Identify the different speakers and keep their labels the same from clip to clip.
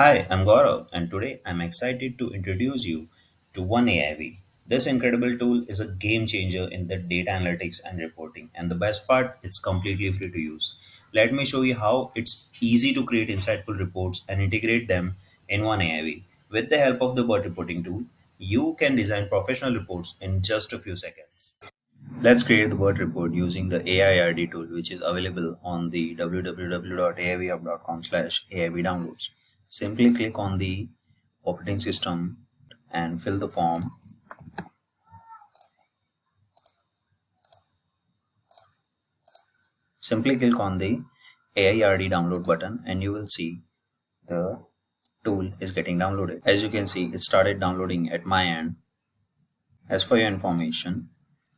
Speaker 1: Hi, I'm Gaurav, and today I'm excited to introduce you to OneAIV. This incredible tool is a game changer in the data analytics and reporting, and the best part, it's completely free to use. Let me show you how it's easy to create insightful reports and integrate them in OneAIV. With the help of the BIRT reporting tool, you can design professional reports in just a few seconds. Let's create the BIRT report using the AIRD tool, which is available on the www.aivhub.com/AIV downloads. Simply click on the operating system and fill the form. Simply click on the AIRD download button and you will see the tool is getting downloaded. As you can see, it started downloading at my end. As for your information,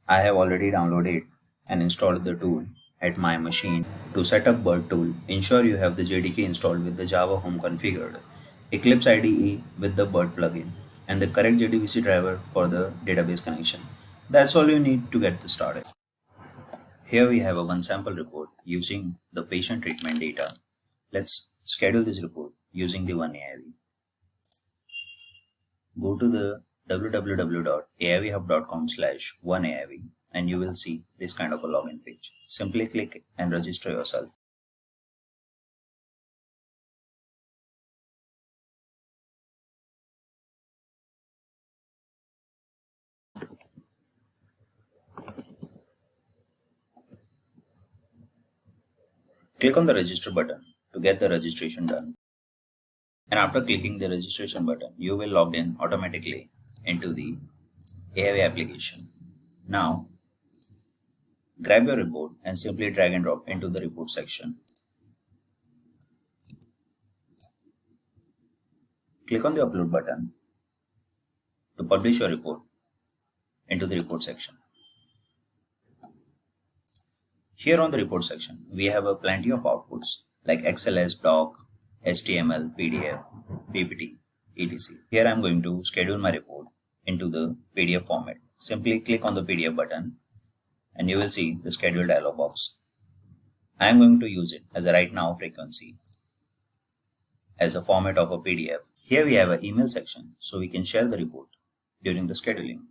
Speaker 1: I have already downloaded and installed the tool at my machine. To set up BIRT tool, ensure you have the JDK installed with the Java Home configured, Eclipse IDE with the BIRT plugin, and the correct JDBC driver for the database connection. That's all you need to get this started. Here we have a one sample report using the patient treatment data. Let's schedule this report using the OneAIV. Go to the www.aivhub.com/OneAIV and you will see this kind of a login page. Simply click and register yourself. Click on the register button to get the registration done. And after clicking the registration button, you will log in automatically into the AIV application. Now, grab your report and simply drag and drop into the report section. Click on the upload button to publish your report into the report section. Here on the report section, we have a plenty of outputs like XLS, doc, HTML, PDF, PPT, etc. Here I am going to schedule my report into the PDF format. Simply click on the PDF button and you will see the schedule dialog box. I am going to use it as a write now frequency as a format of a PDF. Here we have an email section so we can share the report during the scheduling.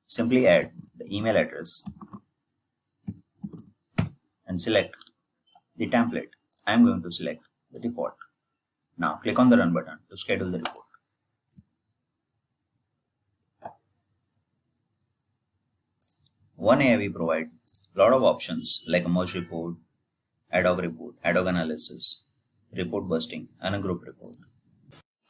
Speaker 1: Simply add the email address and select the template. I am going to select the default. Now click on the run button to schedule the report. OneAIV provides a lot of options like a merge report, ad hoc analysis, report busting, and a group report.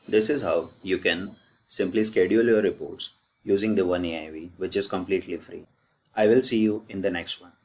Speaker 1: This is how you can simply schedule your reports using the OneAIV, which is completely free. I will see you in the next one.